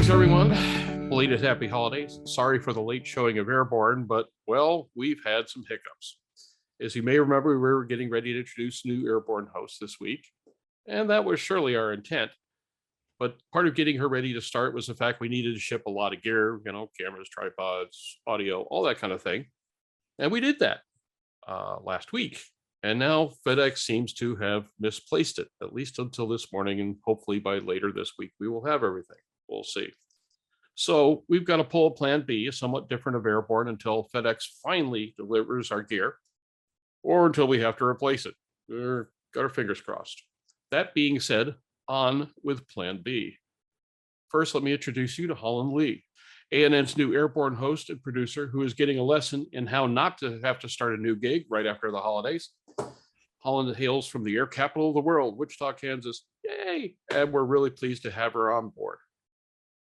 Greetings, everyone. Belated happy holidays. Sorry for the late showing of Airborne, but, well, we've had some hiccups. As you may remember, we were getting ready to introduce new Airborne hosts this week, and that was surely our intent. But part of getting her ready to start was the fact we needed to ship a lot of gear, cameras, tripods, audio, all that kind of thing. And we did that last week. And now FedEx seems to have misplaced it, at least until this morning. And hopefully by later this week, we will have everything. We'll see. So we've got to pull a plan B, a somewhat different of Airborne, until FedEx finally delivers our gear, or until we have to replace it. We've got our fingers crossed. That being said, on with plan B. First, let me introduce you to Holland Lee, ANN's new Airborne host and producer, who is getting a lesson in how not to have to start a new gig right after the holidays. Holland hails from the air capital of the world, Wichita, Kansas. Yay! And we're really pleased to have her on board.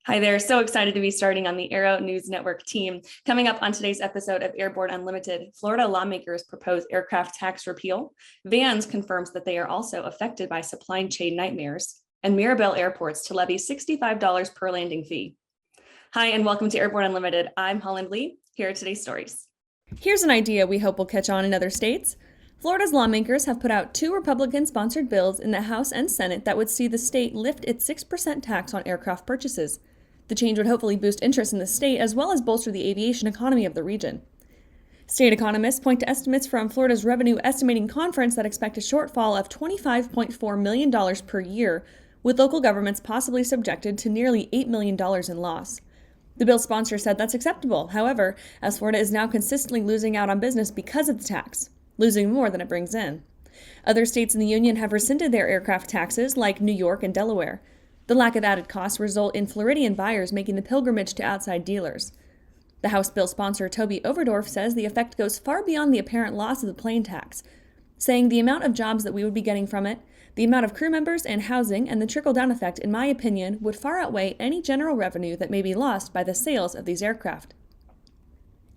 Hi there, so excited to be starting on the Aero-News Network team. Coming up on today's episode of Airborne Unlimited, Florida lawmakers propose aircraft tax repeal, Vans confirms that they are also affected by supply chain nightmares, and Mirabel airports to levy $65 per landing fee. Hi, and welcome to Airborne Unlimited. I'm Holland Lee. Here are today's stories. Here's an idea we hope will catch on in other states. Florida's lawmakers have put out 2 Republican-sponsored bills in the House and Senate that would see the state lift its 6% tax on aircraft purchases. The change would hopefully boost interest in the state as well as bolster the aviation economy of the region. State economists point to estimates from Florida's Revenue Estimating Conference that expect a shortfall of $25.4 million per year, with local governments possibly subjected to nearly $8 million in loss. The bill's sponsor said that's acceptable, however, as Florida is now consistently losing out on business because of the tax, losing more than it brings in. Other states in the union have rescinded their aircraft taxes, like New York and Delaware. The lack of added costs result in Floridian buyers making the pilgrimage to outside dealers. The House bill sponsor Toby Overdorf says the effect goes far beyond the apparent loss of the plane tax, saying the amount of jobs that we would be getting from it, the amount of crew members and housing, and the trickle-down effect, in my opinion, would far outweigh any general revenue that may be lost by the sales of these aircraft.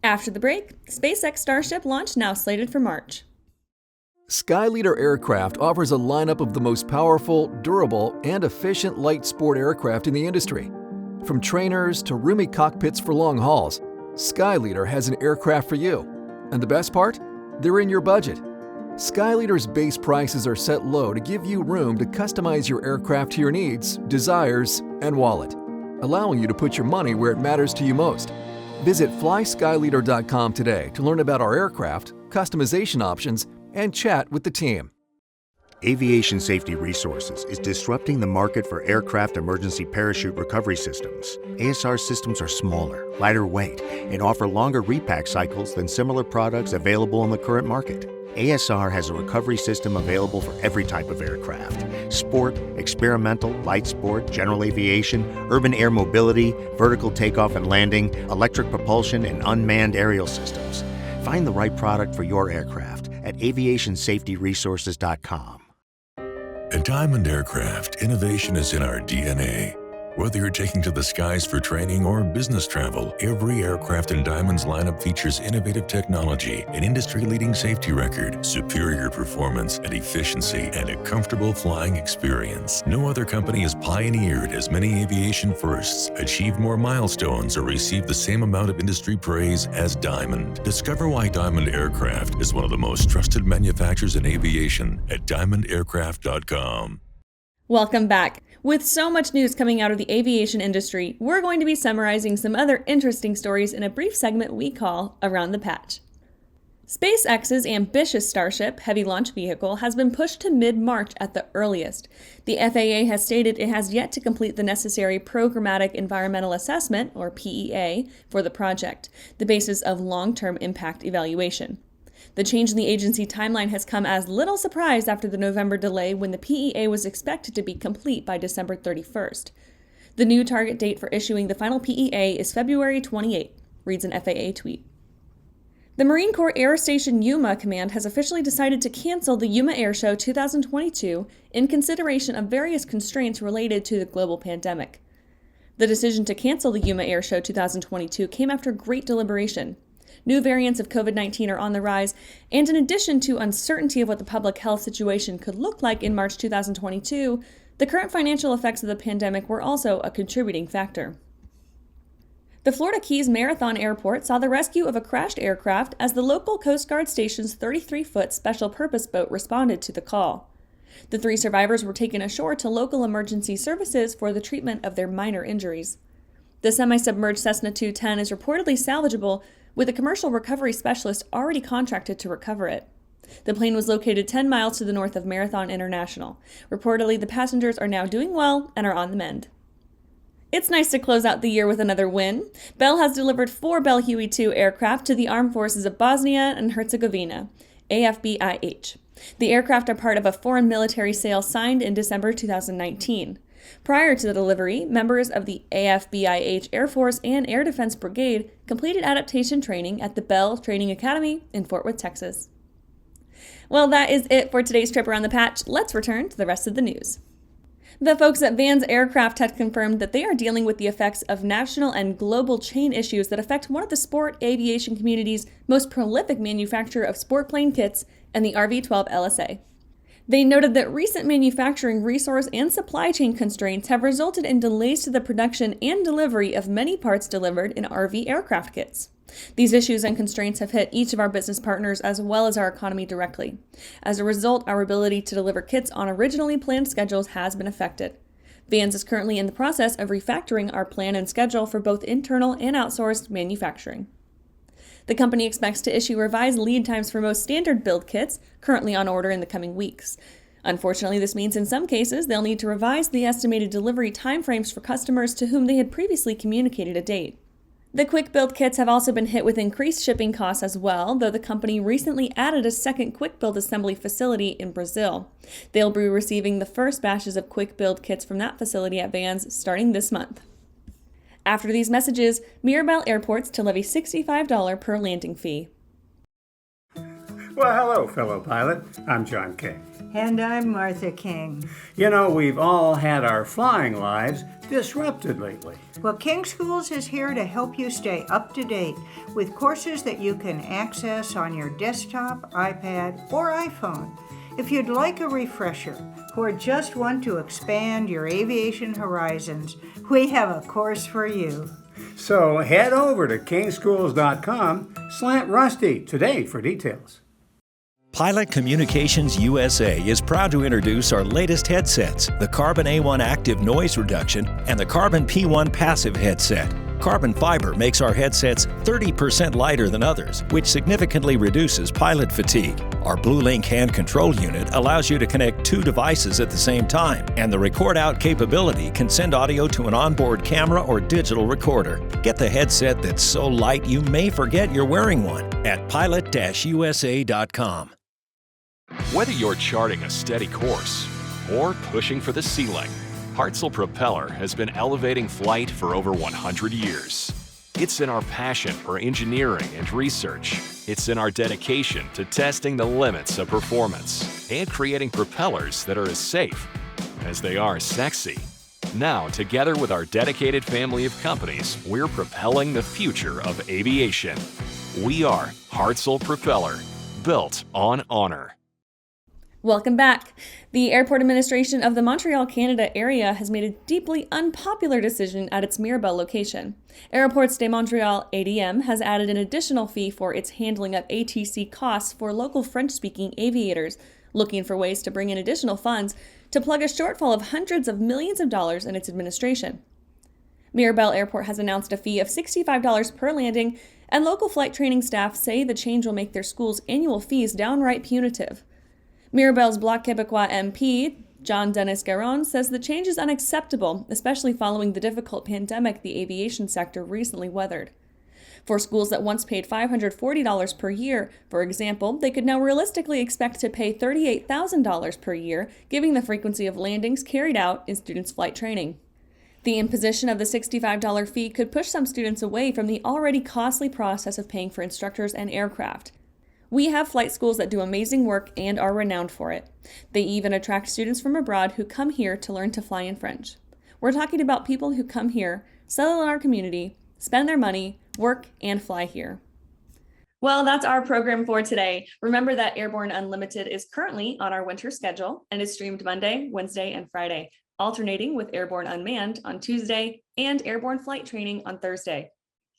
After the break, SpaceX Starship launch now slated for March. Skyleader Aircraft offers a lineup of the most powerful, durable, and efficient light sport aircraft in the industry. From trainers to roomy cockpits for long hauls, Skyleader has an aircraft for you. And the best part? They're in your budget. Skyleader's base prices are set low to give you room to customize your aircraft to your needs, desires, and wallet, allowing you to put your money where it matters to you most. Visit flyskyleader.com today to learn about our aircraft, customization options, and chat with the team. Aviation Safety Resources is disrupting the market for aircraft emergency parachute recovery systems. ASR systems are smaller, lighter weight, and offer longer repack cycles than similar products available in the current market. ASR has a recovery system available for every type of aircraft: sport, experimental, light sport, general aviation, urban air mobility, vertical takeoff and landing, electric propulsion, and unmanned aerial systems. Find the right product for your aircraft at aviationsafetyresources.com. At Diamond Aircraft, innovation is in our DNA. Whether you're taking to the skies for training or business travel, every aircraft in Diamond's lineup features innovative technology, an industry-leading safety record, superior performance and efficiency, and a comfortable flying experience. No other company has pioneered as many aviation firsts, achieved more milestones, or received the same amount of industry praise as Diamond. Discover why Diamond Aircraft is one of the most trusted manufacturers in aviation at diamondaircraft.com. Welcome back. With so much news coming out of the aviation industry, we're going to be summarizing some other interesting stories in a brief segment we call Around the Patch. SpaceX's ambitious Starship heavy launch vehicle has been pushed to mid-March at the earliest. The FAA has stated it has yet to complete the necessary Programmatic Environmental Assessment, or PEA, for the project, the basis of long-term impact evaluation. The change in the agency timeline has come as little surprise after the November delay when the PEA was expected to be complete by December 31st. The new target date for issuing the final PEA is February 28, reads an FAA tweet. The Marine Corps Air Station Yuma Command has officially decided to cancel the Yuma Airshow 2022 in consideration of various constraints related to the global pandemic. The decision to cancel the Yuma Airshow 2022 came after great deliberation. New variants of COVID-19 are on the rise, and in addition to uncertainty of what the public health situation could look like in March 2022, the current financial effects of the pandemic were also a contributing factor. The Florida Keys Marathon Airport saw the rescue of a crashed aircraft as the local Coast Guard station's 33-foot special purpose boat responded to the call. The 3 survivors were taken ashore to local emergency services for the treatment of their minor injuries. The semi-submerged Cessna 210 is reportedly salvageable, with a commercial recovery specialist already contracted to recover it. The plane was located 10 miles to the north of Marathon International. Reportedly, the passengers are now doing well and are on the mend. It's nice to close out the year with another win. Bell has delivered 4 Bell Huey 2 aircraft to the Armed Forces of Bosnia and Herzegovina, AFBIH. The aircraft are part of a foreign military sale signed in December 2019. Prior to the delivery, members of the AFBIH Air Force and Air Defense Brigade completed adaptation training at the Bell Training Academy in Fort Worth, Texas. Well, that is it for today's trip around the patch. Let's return to the rest of the news. The folks at Vans Aircraft had confirmed that they are dealing with the effects of national and global chain issues that affect one of the sport aviation community's most prolific manufacturer of sport plane kits and the RV-12 LSA. They noted that recent manufacturing resource and supply chain constraints have resulted in delays to the production and delivery of many parts delivered in RV aircraft kits. These issues and constraints have hit each of our business partners as well as our economy directly. As a result, our ability to deliver kits on originally planned schedules has been affected. Vans is currently in the process of refactoring our plan and schedule for both internal and outsourced manufacturing. The company expects to issue revised lead times for most standard build kits currently on order in the coming weeks. Unfortunately, this means in some cases they'll need to revise the estimated delivery timeframes for customers to whom they had previously communicated a date. The quick build kits have also been hit with increased shipping costs as well, though the company recently added a second quick build assembly facility in Brazil. They'll be receiving the first batches of quick build kits from that facility at Vans starting this month. After these messages, Mirabel airports to levy $65 per landing fee. Well, hello, fellow pilot. I'm John King. And I'm Martha King. You know, we've all had our flying lives disrupted lately. Well, King Schools is here to help you stay up to date with courses that you can access on your desktop, iPad, or iPhone. If you'd like a refresher or just want to expand your aviation horizons, we have a course for you. So head over to kingschools.com/Rusty today for details. Pilot Communications USA is proud to introduce our latest headsets, the Carbon A1 Active Noise Reduction and the Carbon P1 Passive Headset. Carbon fiber makes our headsets 30% lighter than others, which significantly reduces pilot fatigue. Our BlueLink hand control unit allows you to connect 2 devices at the same time, and the record out capability can send audio to an onboard camera or digital recorder. Get the headset that's so light you may forget you're wearing one at pilot-usa.com. Whether you're charting a steady course or pushing for the ceiling, Hartzell Propeller has been elevating flight for over 100 years. It's in our passion for engineering and research. It's in our dedication to testing the limits of performance and creating propellers that are as safe as they are sexy. Now, together with our dedicated family of companies, we're propelling the future of aviation. We are Hartzell Propeller, built on honor. Welcome back. The Airport Administration of the Montreal, Canada area has made a deeply unpopular decision at its Mirabel location. Aéroports de Montréal, ADM, has added an additional fee for its handling of ATC costs for local French-speaking aviators, looking for ways to bring in additional funds to plug a shortfall of hundreds of millions of dollars in its administration. Mirabel Airport has announced a fee of $65 per landing, and local flight training staff say the change will make their school's annual fees downright punitive. Mirabel's Bloc Québécois MP, John Dennis Garon, says the change is unacceptable, especially following the difficult pandemic the aviation sector recently weathered. For schools that once paid $540 per year, for example, they could now realistically expect to pay $38,000 per year, given the frequency of landings carried out in students' flight training. The imposition of the $65 fee could push some students away from the already costly process of paying for instructors and aircraft. We have flight schools that do amazing work and are renowned for it. They even attract students from abroad who come here to learn to fly in French. We're talking about people who come here, settle in our community, spend their money, work, and fly here. Well, that's our program for today. Remember that Airborne Unlimited is currently on our winter schedule and is streamed Monday, Wednesday, and Friday, alternating with Airborne Unmanned on Tuesday and Airborne Flight Training on Thursday.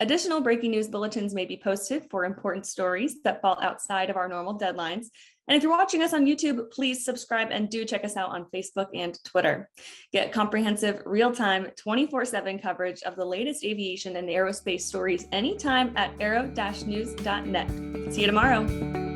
Additional breaking news bulletins may be posted for important stories that fall outside of our normal deadlines. And if you're watching us on YouTube, please subscribe and do check us out on Facebook and Twitter. Get comprehensive, real-time, 24/7 coverage of the latest aviation and aerospace stories anytime at aero-news.net. See you tomorrow.